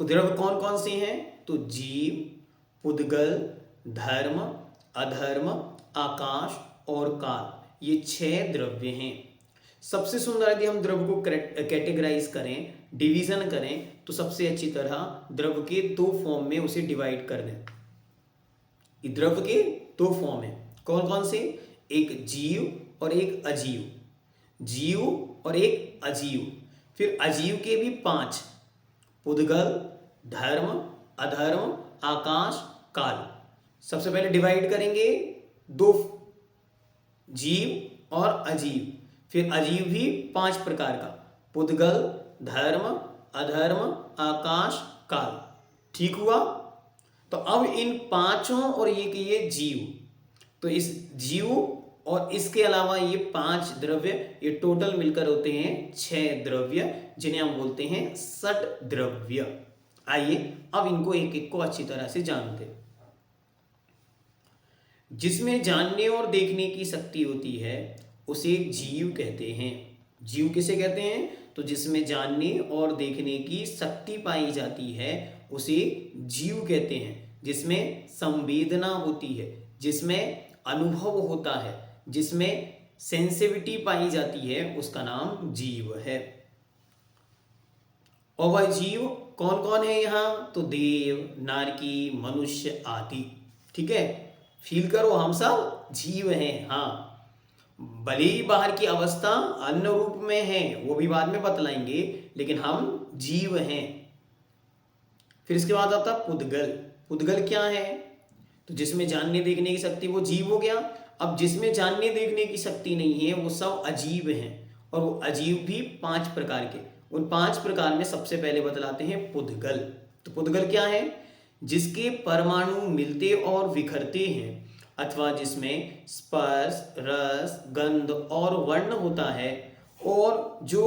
द्रव्य कौन कौन से हैं? तो जीव, पुद्गल, धर्म, अधर्म, आकाश और काल, ये 6 द्रव्य हैं। सबसे सुंदर यदि हम द्रव्य को कैटेगराइज करें, डिवीजन करें, तो सबसे अच्छी तरह द्रव्य के 2 फॉर्म में उसे डिवाइड कर दें। द्रव्य के 2 फॉर्म हैं, कौन कौन से? एक जीव और एक अजीव, जीव और एक अजीव। फिर अजीव के भी 5, पुद्गल, धर्म, अधर्म, आकाश, काल। सबसे पहले डिवाइड करेंगे 2, जीव और अजीव। फिर अजीव भी 5 प्रकार का, पुद्गल, धर्म, अधर्म, आकाश, काल। ठीक हुआ? तो अब इन 5 और ये जीव, तो इस जीव और इसके अलावा ये 5 द्रव्य, ये टोटल मिलकर होते हैं 6 द्रव्य, जिन्हें हम बोलते हैं षट द्रव्य। आइए अब इनको एक एक को अच्छी तरह से जानते हैं। जिसमें जानने और देखने की शक्ति होती है उसे जीव कहते हैं। जीव किसे कहते हैं? तो जिसमें जानने और देखने की शक्ति पाई जाती है उसे जीव कहते हैं। जिसमें संवेदना होती है, जिसमें अनुभव होता है, जिसमें सेंसिटिविटी पाई जाती है, उसका नाम जीव है। और वह जीव कौन कौन है यहाँ? तो देव, नारकी, मनुष्य आदि। ठीक है, फील करो, हम सब जीव हैं। हाँ, भले ही बाहर की अवस्था अन्न रूप में है, वो भी बाद में बतलाएंगे, लेकिन हम जीव हैं। फिर इसके बाद आता पुद्गल। पुद्गल क्या है? तो जिसमें जानने देखने की शक्ति, वो जीव हो गया। अब जिसमें जानने देखने की शक्ति नहीं है वो सब अजीव हैं, और वो अजीव भी 5 प्रकार के। उन 5 प्रकार में सबसे पहले बतलाते हैं पुद्गल। तो पुद्गल क्या है? जिसके परमाणु मिलते और बिखरते हैं, अथवा जिसमें स्पर्श, रस, गंध और वर्ण होता है, और जो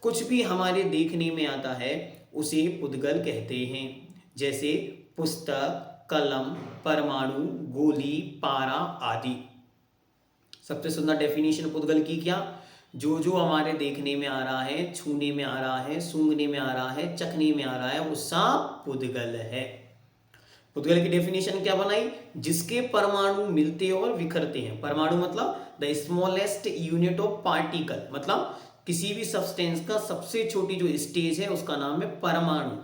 कुछ भी हमारे देखने में आता है उसे पुद्गल कहते हैं। जैसे पुस्तक, कलम, परमाणु, गोली, पारा आदि। सबसे सुंदर डेफिनेशन पुद्गल की क्या? जो जो हमारे देखने में आ रहा है, छूने में आ रहा है, सूंघने में आ रहा है, चखने में आ रहा है, वो सब पुद्गल है। पुद्गल की डेफिनेशन क्या बनाई? जिसके परमाणु मिलते और बिखरते हैं। परमाणु मतलब the smallest unit of particle, मतलब किसी भी सब्सटेंस का सबसे छोटी जो स्टेज है उसका नाम है परमाणु।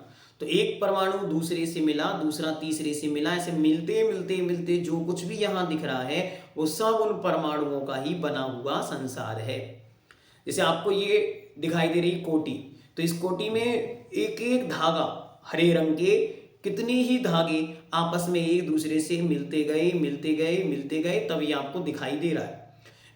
तो एक परमाणु दूसरे से मिला, दूसरा तीसरे से मिला, ऐसे मिलते मिलते मिलते जो कुछ भी यहाँ दिख रहा है वो सब उन परमाणुओं का ही बना हुआ संसार है। जैसे आपको ये दिखाई दे रही कोटी, तो इस कोटी में एक एक धागा, हरे रंग के कितने ही धागे आपस में एक दूसरे से मिलते गए मिलते गए मिलते गए, तब ये आपको दिखाई दे रहा है।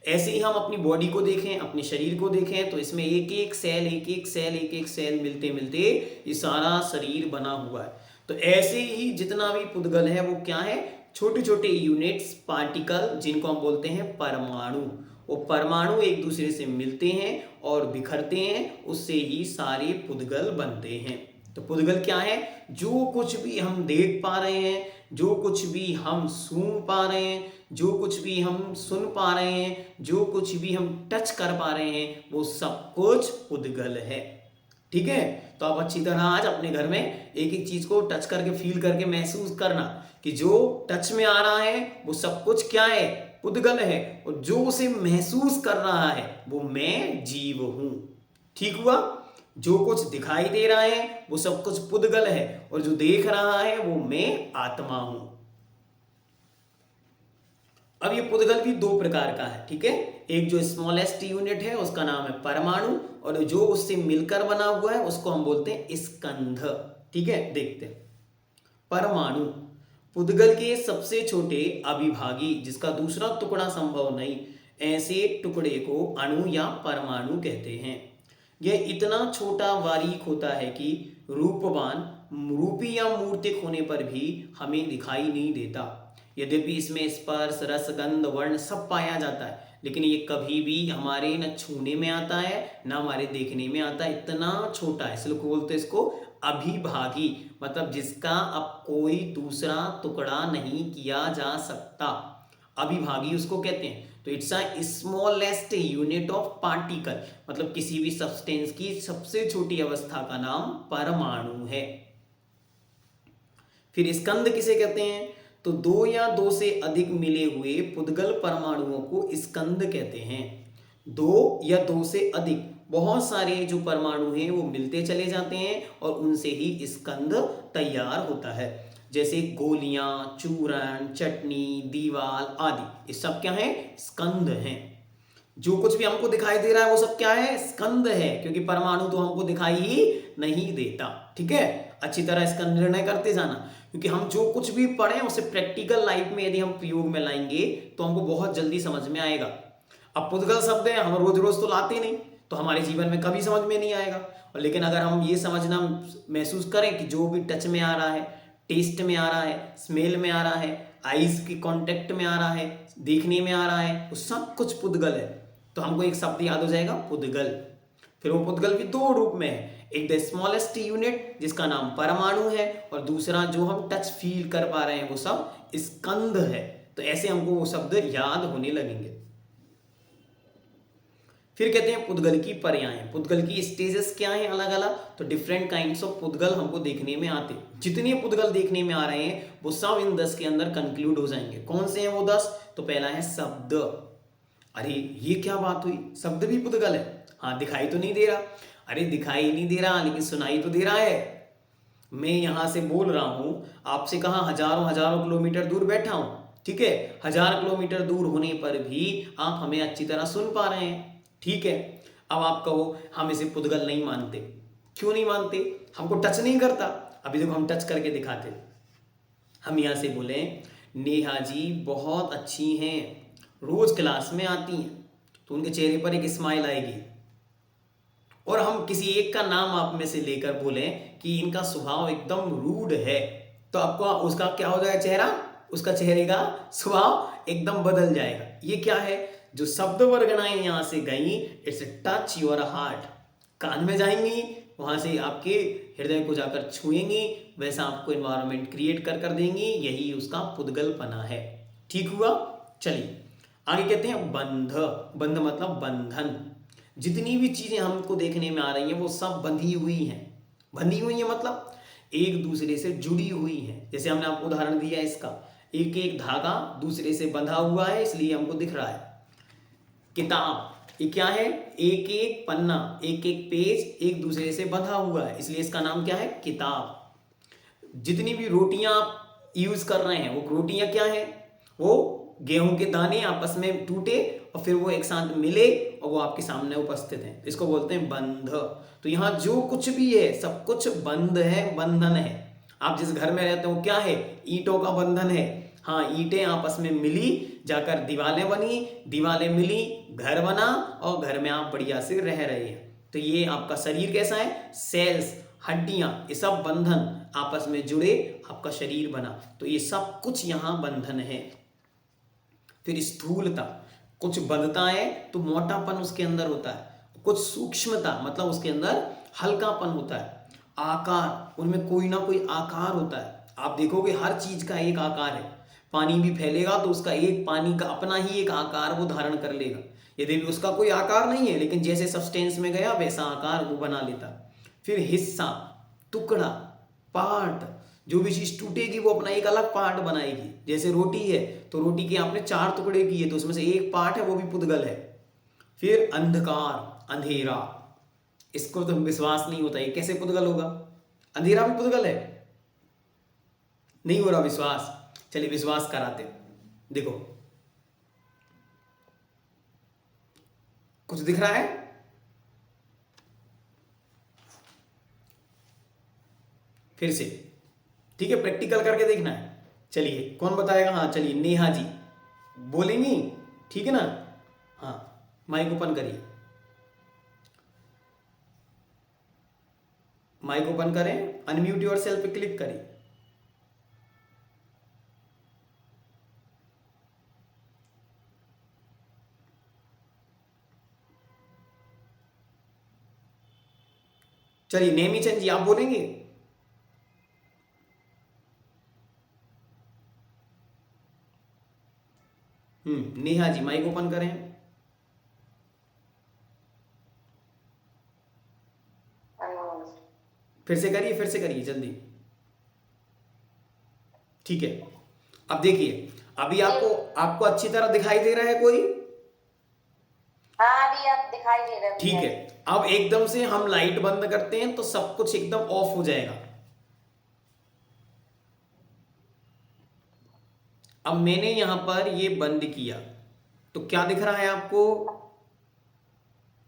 ऐसे ही हम अपनी बॉडी को देखें, अपने शरीर को देखें, तो इसमें एक एक सेल एक एक सेल एक एक सेल मिलते मिलते ये सारा शरीर बना हुआ है। तो ऐसे ही जितना भी पुद्गल है वो क्या है? छोटे छोटे यूनिट्स, पार्टिकल, जिनको हम बोलते हैं परमाणु। वो परमाणु एक दूसरे से मिलते हैं और बिखरते हैं, उससे ही सारे पुद्गल बनते हैं। तो पुद्गल क्या है? जो कुछ भी हम देख पा रहे हैं, जो कुछ भी हम सूंघ पा रहे हैं, जो कुछ भी हम सुन पा रहे हैं, जो कुछ भी हम टच कर पा रहे हैं, वो सब कुछ पुद्गल है। ठीक है, तो आप अच्छी तरह आज अपने घर में एक एक चीज को टच करके, फील करके महसूस करना कि जो टच में आ रहा है वो सब कुछ क्या है? पुद्गल है। और जो उसे महसूस कर रहा है वो मैं जीव हूं। ठीक हुआ? जो कुछ दिखाई दे रहा है वो सब कुछ पुद्गल है, और जो देख रहा है वो मैं आत्मा हूं। अब ये पुद्गल भी 2 प्रकार का है। ठीक है, एक जो स्मॉलेस्ट यूनिट है उसका नाम है परमाणु, और जो उससे मिलकर बना हुआ है उसको हम बोलते हैं स्कंध। ठीक है, देखते हैं। परमाणु पुद्गल के सबसे छोटे अविभागी, जिसका दूसरा टुकड़ा संभव नहीं, ऐसे टुकड़े को अणु या परमाणु कहते हैं। यह इतना छोटा बारीक होता है कि रूपवान, रूपी या मूर्तिक होने पर भी हमें दिखाई नहीं देता। यद्यपि इसमें स्पर्श, रस, गंध, वर्ण सब पाया जाता है, लेकिन ये कभी भी हमारे न छूने में आता है न हमारे देखने में आता है। इतना छोटा है, इसलिए बोलते हैं इसको अभिभागी, मतलब जिसका अब कोई दूसरा टुकड़ा नहीं किया जा सकता। अभिभागी उसको कहते हैं। तो it's a smallest unit of particle, मतलब किसी भी सब्सटेंस की सबसे छोटी अवस्था का नाम परमाणु है। फिर स्कंद किसे कहते हैं? तो दो या दो से अधिक मिले हुए पुद्गल परमाणुओं को स्कंद कहते हैं। दो या दो से अधिक, बहुत सारे जो परमाणु हैं वो मिलते चले जाते हैं और उनसे ही स्कंद तैयार होता है। जैसे गोलियां, चूर्ण, चटनी, दीवाल आदि, ये सब क्या है? स्कंद हैं। जो कुछ भी हमको दिखाई दे रहा है वो सब क्या है? स्कंद है, क्योंकि परमाणु तो हमको दिखाई ही नहीं देता। ठीक है, अच्छी तरह इसका निर्णय करते जाना, क्योंकि हम जो कुछ भी पढ़ें उसे प्रैक्टिकल लाइफ में यदि हम प्रयोग में लाएंगे तो हमको बहुत जल्दी समझ में आएगा। अब पुद्गल शब्द है, हम रोज रोज तो लाते नहीं, तो हमारे जीवन में कभी समझ में नहीं आएगा। और लेकिन अगर हम ये समझना महसूस करें कि जो भी टच में आ रहा है, टेस्ट में आ रहा है, स्मेल में आ रहा है, आईज की कांटेक्ट में आ रहा है, देखने में आ रहा है, वो सब कुछ पुद्गल है, तो हमको एक शब्द याद हो जाएगा, पुद्गल। फिर वो पुद्गल भी दो रूप में है, एक द स्मॉलेस्ट यूनिट जिसका नाम परमाणु है, और दूसरा जो हम टच फील कर पा रहे हैं वो सब स्कंद है। तो ऐसे हमको वो शब्द याद होने लगेंगे। फिर कहते हैं पुद्गल की पर्याय। पुद्गल की स्टेजेस क्या हैं अलग अलग? तो डिफरेंट काइंड्स ऑफ पुद्गल हमको देखने में आते। जितने पुद्गल देखने में आ रहे हैं वो सब इन 10 के अंदर कंक्लूड हो जाएंगे। कौन से हैं वो 10? तो पहला है शब्द। अरे ये क्या बात हुई, शब्द भी पुद्गल है? हाँ, दिखाई तो नहीं दे रहा। अरे दिखाई नहीं दे रहा लेकिन सुनाई तो दे रहा है। मैं यहां से बोल रहा हूं, आपसे कहा हजारों हजारों किलोमीटर दूर बैठा हूं, ठीक है, 1000 किलोमीटर दूर होने पर भी आप हमें अच्छी तरह सुन पा रहे हैं। ठीक है, अब आप कहो हम इसे पुद्गल नहीं मानते। क्यों नहीं मानते? हमको टच नहीं करता। अभी देखो हम टच करके दिखाते। हम यहां से बोले नेहा जी बहुत अच्छी हैं, रोज क्लास में आती हैं, तो उनके चेहरे पर एक स्माइल आएगी। और हम किसी एक का नाम आप में से लेकर बोलें कि इनका स्वभाव एकदम रूड है, तो आपको उसका क्या हो जाएगा? चेहरा, उसका चेहरे का स्वभाव एकदम बदल जाएगा। ये क्या है? जो शब्द वर्गनाएं यहां से गई, इट्स टच योर हार्ट, कान में जाएंगी, वहां से आपके हृदय को जाकर छुएंगी, वैसा आपको एनवायरनमेंट क्रिएट कर कर देंगी। यही उसका पुद्गलपना है। ठीक हुआ? चलिए आगे कहते हैं बंध। बंध मतलब बंधन। जितनी भी चीजें हमको देखने में आ रही हैं वो सब बंधी हुई हैं। बंधी हुई है मतलब एक दूसरे से जुड़ी हुई हैं। जैसे हमने आपको उदाहरण दिया इसका, एक एक धागा दूसरे से बंधा हुआ है, इसलिए हमको दिख रहा है। किताब, ये क्या है? एक एक पन्ना, एक एक पेज एक दूसरे से बंधा हुआ है, इसलिए इसका नाम क्या है? किताब। जितनी भी रोटियां आप यूज कर रहे हैं वो रोटियां क्या है? वो गेहूं के दाने आपस में टूटे और फिर वो एक साथ मिले और वो आपके सामने उपस्थित हैं, इसको बोलते हैं बंध। तो यहाँ जो कुछ भी है सब कुछ बंध है, बंधन है। आप जिस घर में रहते हो क्या है? ईंटों का बंधन है। हाँ, ईंटें आपस में मिली जाकर दीवारें बनी, दीवारें मिली घर बना, और घर में आप बढ़िया से रह रहे हैं। तो ये आपका शरीर कैसा है? सेल्स, हड्डियां, ये सब बंधन आपस में जुड़े आपका शरीर बना। तो ये सब कुछ यहां बंधन है। फिर स्थूलता, कुछ बंधता है तो मोटापन उसके अंदर होता है। कुछ सूक्ष्मता मतलब उसके अंदर हल्कापन होता है। आकार, उनमें कोई ना कोई आकार होता है। आप देखोगे हर चीज का एक आकार है। पानी भी फैलेगा तो उसका एक पानी का अपना ही एक आकार वो धारण कर लेगा। यदि भी उसका कोई आकार नहीं है लेकिन जैसे सब्सटेंस में गया वैसा आकार वो बना लेता। फिर हिस्सा, टुकड़ा, पार्ट, जो भी चीज टूटेगी वो अपना एक अलग पार्ट बनाएगी। जैसे रोटी है तो रोटी के आपने 4 टुकड़े किए तो उसमें से एक पार्ट है वो भी पुद्गल है। फिर अंधकार, अंधेरा, इसको तो विश्वास नहीं होता, ये कैसे पुद्गल होगा? अंधेरा भी पुद्गल है? नहीं हो रहा विश्वास? चलिए विश्वास कराते। देखो कुछ दिख रहा है? फिर से, ठीक है, प्रैक्टिकल करके देखना है। चलिए कौन बताएगा? हाँ चलिए नेहा जी बोलेंगी, ठीक है ना? हाँ, माइक ओपन करिए, माइक ओपन करें, अनम्यूट योर सेल्फ पे क्लिक करिए। चलिए नेमीचंद जी आप बोलेंगे? नेहा जी माइक ओपन करें। फिर से करिए, फिर से करिए जल्दी। ठीक है, अब देखिए, अभी आपको आपको अच्छी तरह दिखाई दे रहा है कोई? हाँ, अभी आप दिखाई दे रहे हो ठीक भैया है, जी। अब एकदम से हम लाइट बंद करते हैं तो सब कुछ एकदम ऑफ हो जाएगा। अब मैंने यहां पर ये बंद किया तो क्या दिख रहा है आपको?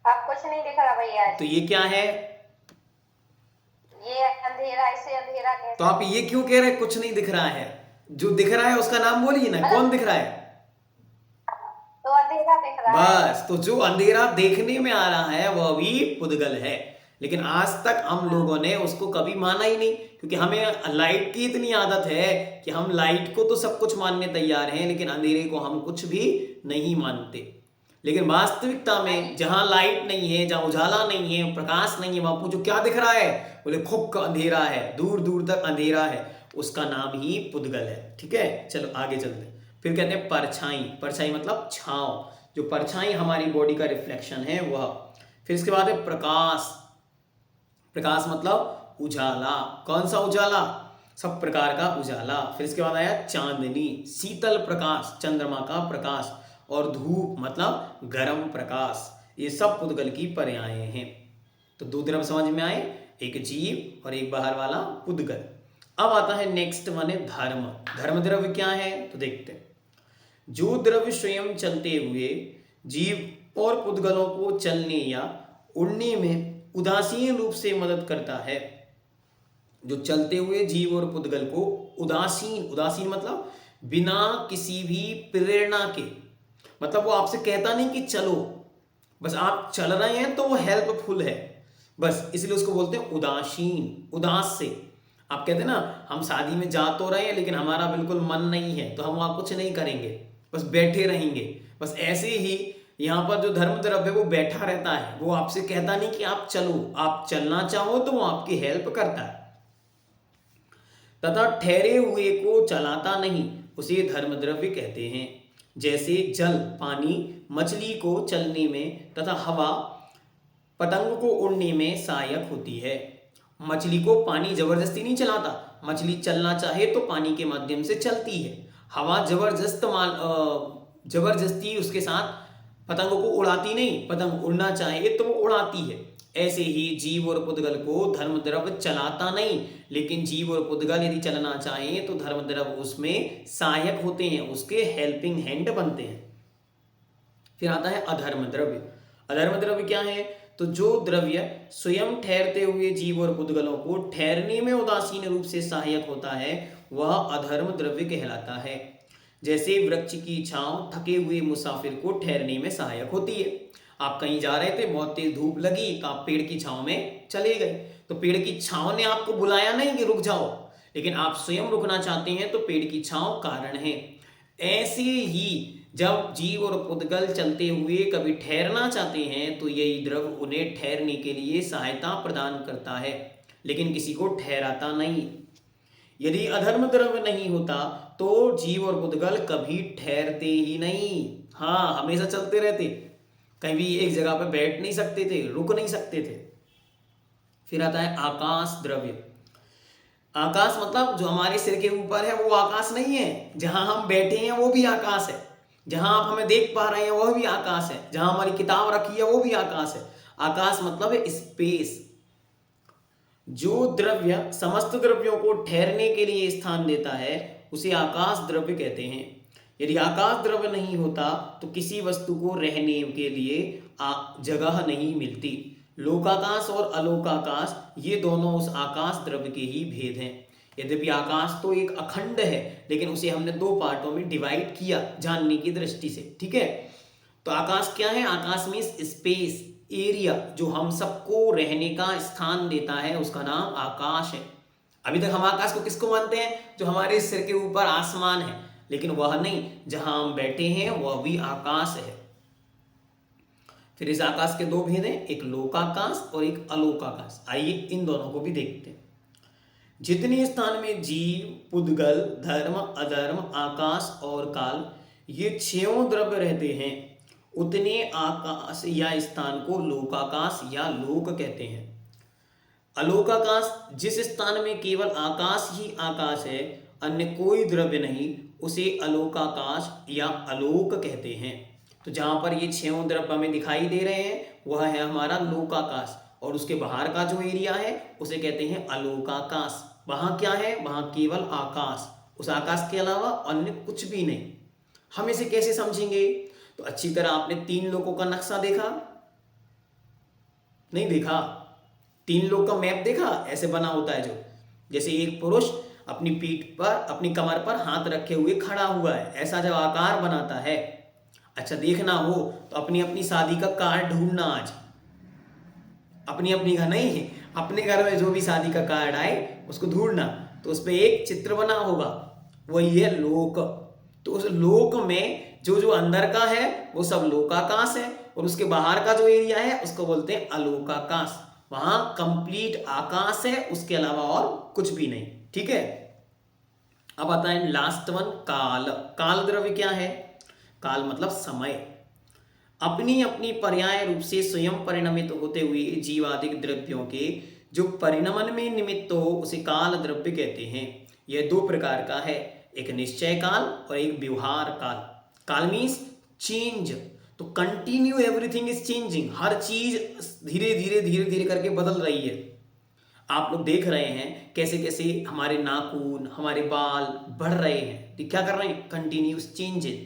अब कुछ नहीं दिख रहा भैया तो जी। ये क्या है? ये अंधेरा, इसे अंधेरा कह तो आप सकते ये हैं। क्यों कह रहे हैं कुछ नहीं दिख रहा है? जो दिख रहा है उसका नाम बोलिए ना, मतलब कौन दिख रहा है? तो अंधेरा दिख रहा है। बस, तो जो अंधेरा देखने में आ रहा है वह भी पुद्गल है, लेकिन आज तक हम लोगों ने उसको कभी माना ही नहीं, क्योंकि हमें लाइट की इतनी आदत है कि हम लाइट को तो सब कुछ मानने तैयार हैं, लेकिन अंधेरे को हम कुछ भी नहीं मानते। लेकिन वास्तविकता में जहां लाइट नहीं है, जहां उजाला नहीं है, प्रकाश नहीं है, वहां पूछो क्या दिख रहा है, बोले खुब अंधेरा है, दूर दूर तक अंधेरा है, उसका नाम ही पुद्गल है। ठीक है, चलो आगे चलते हैं। फिर कहते हैं परछाई। परछाई मतलब छांव, जो परछाई हमारी बॉडी का रिफ्लेक्शन है वह। फिर इसके बाद है प्रकाश। प्रकाश मतलब उजाला। कौन सा उजाला? सब प्रकार का उजाला। फिर इसके बाद आया चांदनी, शीतल प्रकाश, चंद्रमा का प्रकाश। और धूप मतलब गर्म प्रकाश। ये सब पुद्गल की पर्यायें हैं। तो दो तरफ समझ में आए, एक जीव और एक बाहर वाला पुद्गल। अब आता है नेक्स्ट वन है धर्म। धर्म द्रव्य क्या है तो देखते हैं। जो द्रव्य स्वयं चलते हुए जीव और पुद्गलों को चलने या उड़ने में उदासीन रूप से मदद करता है। जो चलते हुए जीव और पुद्गल को उदासीन, उदासीन मतलब बिना किसी भी प्रेरणा के, मतलब वो आपसे कहता नहीं कि चलो, बस आप चल रहे हैं तो वो हेल्पफुल है, बस इसलिए उसको बोलते हैं उदासीन। उदास से, आप कहते हैं ना हम शादी में जा तो रहे हैं लेकिन हमारा बिल्कुल मन नहीं है तो हम वहां कुछ नहीं करेंगे, बस बैठे रहेंगे। बस ऐसे ही यहाँ पर जो धर्म द्रव्य है वो बैठा रहता है, वो आपसे कहता नहीं कि आप चलो, आप चलना चाहो तो वो आपकी हेल्प करता है। तथा ठहरे हुए को चलाता नहीं, उसे धर्म द्रव्य कहते हैं। जैसे जल, पानी मछली को चलने में तथा हवा पतंग को उड़ने में सहायक होती है। मछली को पानी जबरदस्ती नहीं चलाता, मछली चलना चाहे तो पानी के माध्यम से चलती है। हवा जबरदस्ती उसके साथ पतंग को उड़ाती नहीं, पतंग उड़ना चाहे तो वो उड़ाती है। ऐसे ही जीव और पुद्गल को धर्म द्रव्य चलाता नहीं, लेकिन जीव और पुद्गल यदि चलना चाहे तो धर्म द्रव्य उसमें सहायक होते हैं, उसके हेल्पिंग हैंड बनते हैं। फिर आता है अधर्म द्रव्य। अधर्म द्रव्य क्या है तो जो द्रव्य स्वयं ठहरते हुए जीव और पुद्गलों को ठहरने में उदासीन रूप से सहायक होता है वह अधर्म द्रव्य कहलाता है। जैसे वृक्ष की छांव थके हुए मुसाफिर को ठहरने में सहायक होती है। आप कहीं जा रहे थे, बहुत तेज धूप लगी तो आप पेड़ की छांव में चले गए, तो पेड़ की छांव ने आपको बुलाया नहीं कि रुक जाओ, लेकिन आप स्वयं रुकना चाहते हैं तो पेड़ की छांव कारण है। ऐसे ही जब जीव और पुद्गल चलते हुए कभी ठहरना चाहते हैं तो यही द्रव्य उन्हें ठहरने के लिए सहायता प्रदान करता है, लेकिन किसी को ठहराता नहीं। यदि अधर्म द्रव्य नहीं होता तो जीव और पुद्गल कभी ठहरते ही नहीं। हाँ, हमेशा चलते रहते, कहीं भी एक जगह पर बैठ नहीं सकते थे, रुक नहीं सकते थे। फिर आता है आकाश द्रव्य। आकाश मतलब जो हमारे सिर के ऊपर है वो आकाश नहीं है, जहां हम बैठे हैं वो भी आकाश है, जहां आप हमें देख पा रहे हैं वह भी आकाश है, जहां हमारी किताब रखी है वो भी आकाश है। आकाश मतलब है स्पेस। जो द्रव्य समस्त द्रव्यों को ठहरने के लिए स्थान देता है उसे आकाश द्रव्य कहते हैं। यदि आकाश द्रव्य नहीं होता तो किसी वस्तु को रहने के लिए जगह नहीं मिलती। लोकाकाश और अलोकाकाश ये दोनों उस आकाश द्रव्य के ही भेद हैं। यद्यपि आकाश तो एक अखंड है, लेकिन उसे हमने दो पार्टों में डिवाइड किया जानने की दृष्टि से। ठीक है, तो आकाश क्या है? आकाश में स्पेस, एरिया, जो हम सबको रहने का स्थान देता है उसका नाम आकाश है। अभी तक हम आकाश को किसको मानते हैं? जो हमारे सिर के ऊपर आसमान है, लेकिन वह नहीं, जहां हम बैठे हैं वह भी आकाश है। फिर इस आकाश के दो भेद हैं, एक लोकाकाश और एक अलोकाकाश। आइए इन दोनों को भी देखते हैं। जितने स्थान में जीव, पुद्गल, धर्म, अधर्म, आकाश और काल ये छयों द्रव्य रहते हैं उतने आकाश या स्थान को लोकाकाश या लोक कहते हैं। अलोकाकाश, जिस स्थान में केवल आकाश ही आकाश है, अन्य कोई द्रव्य नहीं, उसे अलोकाकाश या अलोक कहते हैं। तो जहां पर ये छहों द्रव्य हमें दिखाई दे रहे हैं वह है हमारा लोकाकाश, और उसके बाहर का जो एरिया है उसे कहते हैं अलोकाकाश। वहां क्या है? वहां केवल आकाश, उस आकाश के अलावा अन्य कुछ भी नहीं। हम इसे कैसे समझेंगे? तो अच्छी तरह आपने तीन लोकों का नक्शा देखा? नहीं देखा? तीन लोक का मैप देखा? ऐसे बना होता है जो, जैसे एक पुरुष अपनी पीठ पर, अपनी कमर पर हाथ रखे हुए खड़ा हुआ है, ऐसा जब आकार बनाता है। अच्छा, देखना हो तो अपनी अपनी शादी का कार्ड ढूंढना आज, अपनी अपनी घर नहीं, अपने घर में जो भी शादी का कार्ड आए उसको ढूंढना, तो उस पर एक चित्र बना होगा, वही है लोक। तो उस लोक में जो जो अंदर का है वो सब लोकाकाश है, और उसके बाहर का जो एरिया है उसको बोलते हैं अलोकाकाश। वहां कंप्लीट आकाश है, उसके अलावा और कुछ भी नहीं। ठीक है, अब आता है लास्ट वन, काल। काल द्रव्य क्या है? काल मतलब समय। अपनी अपनी पर्याय रूप से स्वयं परिणमित होते हुए जीवादिक द्रव्यों के जो परिणमन में निमित्त हो उसे काल द्रव्य कहते हैं। यह दो प्रकार का है, एक निश्चय काल और एक व्यवहार काल। काल मीन्स चेंज, तो कंटिन्यू एवरीथिंग इज चेंजिंग, हर चीज धीरे धीरे धीरे धीरे करके बदल रही है। आप लोग देख रहे हैं कैसे कैसे हमारे नाखून, हमारे बाल बढ़ रहे हैं, तो क्या कर रहे हैं? Continuous changes.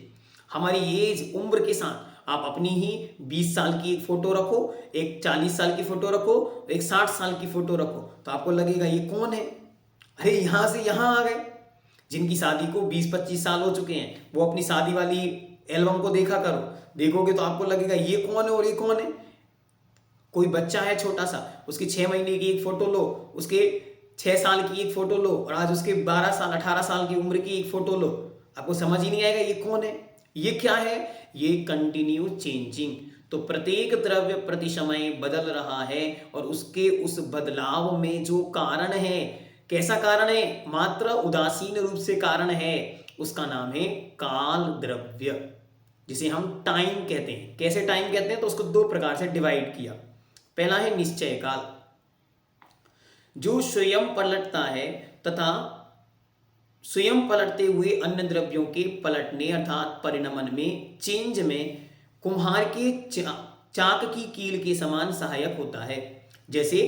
हमारी एज, उम्र के साथ आप अपनी ही 20 साल की एक फोटो रखो, एक 40 साल की फोटो रखो, एक 60 साल की फोटो रखो, तो आपको लगेगा ये कौन है? अरे यहां से यहां आ गए। जिनकी शादी को 20-25 साल हो चुके हैं वो अपनी शादी वाली एल्बम को देखा करो, देखोगे तो आपको लगेगा ये कौन है और ये कौन है। कोई बच्चा है छोटा सा, उसकी 6 महीने की एक फोटो लो, उसके 6 साल की एक फोटो लो, और आज उसके 12 साल 18 साल की उम्र की एक फोटो लो, आपको समझ ही नहीं आएगा ये कौन है, ये क्या है। ये कंटिन्यू चेंजिंग। तो प्रत्येक द्रव्य प्रति समय बदल रहा है, और उसके उस बदलाव में जो कारण है, कैसा कारण है? मात्र उदासीन रूप से कारण है, उसका नाम है काल द्रव्य, जिसे हम टाइम कहते हैं। कैसे टाइम कहते हैं? तो उसको दो प्रकार से डिवाइड किया। पहला है निश्चय काल, जो स्वयं पलटता है तथा स्वयं पलटते हुए अन्य द्रव्यों के पलटने अर्थात परिणमन में, चेंज में कुम्हार के चाक की कील के समान सहायक होता है। जैसे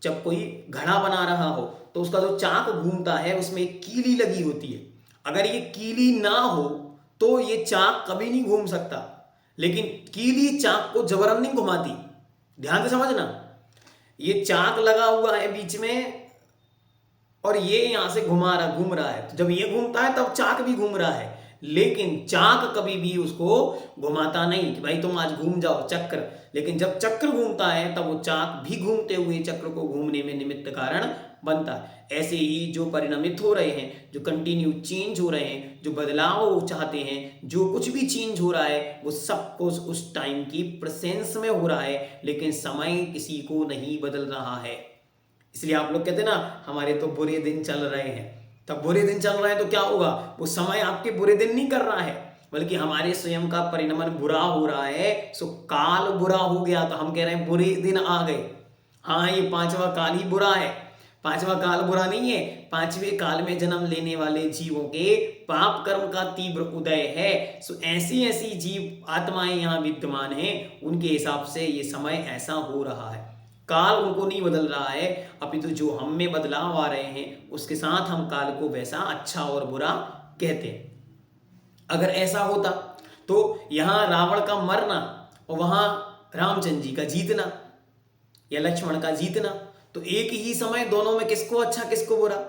जब कोई घड़ा बना रहा हो तो उसका जो चाक घूमता है उसमें एक कीली लगी होती है, अगर ये कीली ना हो तो ये चाक कभी नहीं घूम सकता, लेकिन कीली चाक को जबरन नहीं घुमाती। ध्यान से समझना, ये चाक लगा हुआ है बीच में और ये यहां से घुम रहा है, तो जब ये घूमता है तब चाक भी घूम रहा है, लेकिन चाक कभी भी उसको घुमाता नहीं कि भाई तुम आज घूम जाओ चक्र। लेकिन जब चक्र घूमता है तब वो चाक भी घूमते हुए चक्र को घूमने में निमित्त कारण बनता है। ऐसे ही जो परिणमित हो रहे हैं, जो कंटिन्यू चेंज हो रहे हैं, जो बदलाव चाहते हैं, जो कुछ भी चेंज हो रहा है वो सब कुछ उस टाइम की प्रेजेंस में हो रहा है, लेकिन समय किसी को नहीं बदल रहा है। इसलिए आप लोग कहते हैं ना हमारे तो बुरे दिन चल रहे हैं, तब बुरे दिन चल रहे हैं तो क्या होगा? वो समय आपके बुरे दिन नहीं कर रहा है, बल्कि हमारे स्वयं का परिणमन बुरा हो रहा है। सो काल बुरा हो गया तो हम कह रहे हैं बुरे दिन आ गए। हाँ, ये पांचवा काल ही बुरा है, पांचवा काल बुरा नहीं है। पांचवें काल में जन्म लेने वाले जीवों के पाप कर्म का तीव्र उदय है। सो ऐसी ऐसी जीव आत्माएं यहाँ विद्यमान हैं, उनके हिसाब से ये समय ऐसा हो रहा है। काल उनको नहीं बदल रहा है, अपितु जो हम में बदलाव आ रहे हैं उसके साथ हम काल को वैसा अच्छा और बुरा कहते हैं। अगर ऐसा होता तो यहां रावण का मरना और वहां रामचंद्र जी का जीतना या लक्ष्मण का जीतना, तो एक ही समय दोनों में किसको अच्छा किसको बुरा?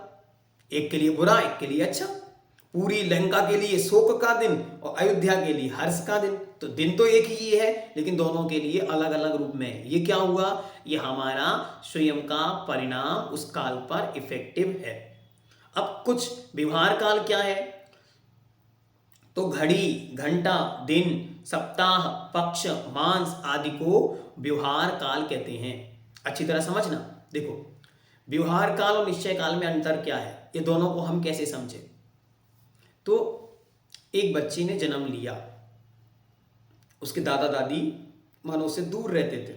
एक के लिए बुरा, एक के लिए अच्छा। पूरी लंका के लिए शोक का दिन और अयोध्या के लिए हर्ष का दिन, तो दिन तो एक ही है लेकिन दोनों के लिए अलग अलग रूप में है। ये क्या हुआ? ये हमारा स्वयं का परिणाम उस काल पर इफेक्टिव है। अब कुछ व्यवहार काल क्या है? तो घड़ी, घंटा, दिन, सप्ताह, पक्ष, मास आदि को व्यवहार काल कहते हैं। अच्छी तरह समझना। देखो, व्यवहार काल और निश्चय काल में अंतर क्या है, ये दोनों को हम कैसे समझें? तो एक बच्चे ने जन्म लिया, उसके दादा दादी मानो उससे दूर रहते थे,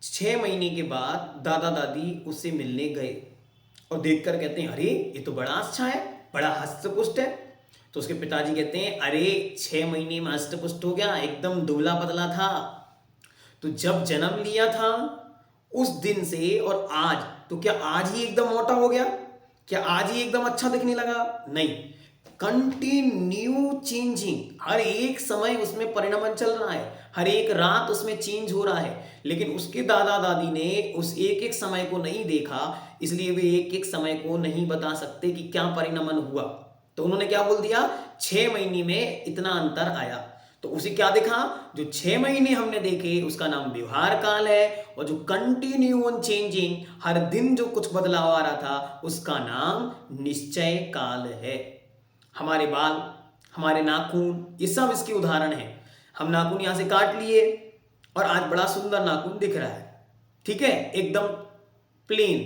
6 महीने के बाद दादा दादी उससे मिलने गए और देखकर कहते हैं, अरे ये तो बड़ा अच्छा है, बड़ा हष्ट-पुष्ट है। तो उसके पिताजी कहते हैं, अरे 6 महीने में हष्ट-पुष्ट हो गया, एकदम दुबला पतला था। तो जब जन्म लिया था उस दिन से और आज, तो क्या आज ही एकदम मोटा हो गया? क्या आज ही एकदम अच्छा दिखने लगा? नहीं, कंटिन्यू चेंजिंग, हर एक समय उसमें परिणमन चल रहा है, हर एक रात उसमें चेंज हो रहा है। लेकिन उसके दादा दादी ने उस एक एक समय को नहीं देखा, इसलिए वे एक एक समय को नहीं बता सकते कि क्या परिणमन हुआ। तो उन्होंने क्या बोल दिया, 6 महीने में इतना अंतर आया। तो उसे क्या देखा, जो 6 महीने हमने देखे उसका नाम व्यवहार काल है, और जो कंटिन्यू ऑन चेंजिंग, हर दिन जो कुछ बदलाव आ रहा था, उसका नाम निश्चय काल है। हमारे बाल, हमारे नाखून, ये सब इसके उदाहरण हैं। हम नाखून यहाँ से काट लिए और आज बड़ा सुंदर नाखून दिख रहा है, ठीक है, एकदम प्लेन।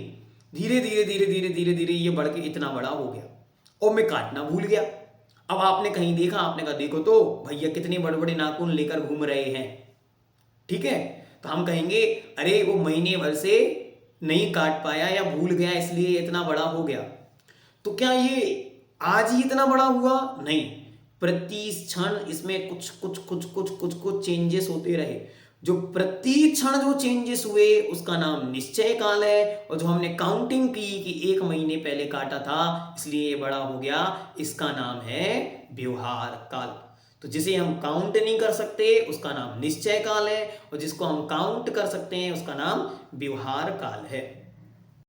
धीरे धीरे धीरे धीरे धीरे धीरे ये बढ़ के इतना बड़ा हो गया और मैं काटना भूल गया। अब आपने कहीं देखा, आपने कहा देखो तो भैया कितने बड़े बड़े नाखून लेकर घूम रहे हैं, ठीक है। तो हम कहेंगे, अरे वो महीने भर से नहीं काट पाया या भूल गया इसलिए इतना बड़ा हो गया। तो क्या ये आज ही इतना बड़ा हुआ? नहीं, प्रति क्षण इसमें कुछ कुछ कुछ कुछ कुछ कुछ चेंजेस होते रहे। जो प्रति क्षण जो चेंजेस हुए उसका नाम निश्चय काल है। और जो हमने काउंटिंग की कि 1 महीने पहले काटा था इसलिए ये बड़ा हो गया, इसका नाम है व्यवहार काल। तो जिसे हम काउंट नहीं कर सकते उसका नाम निश्चय काल है, और जिसको हम काउंट कर सकते हैं उसका नाम व्यवहार काल है।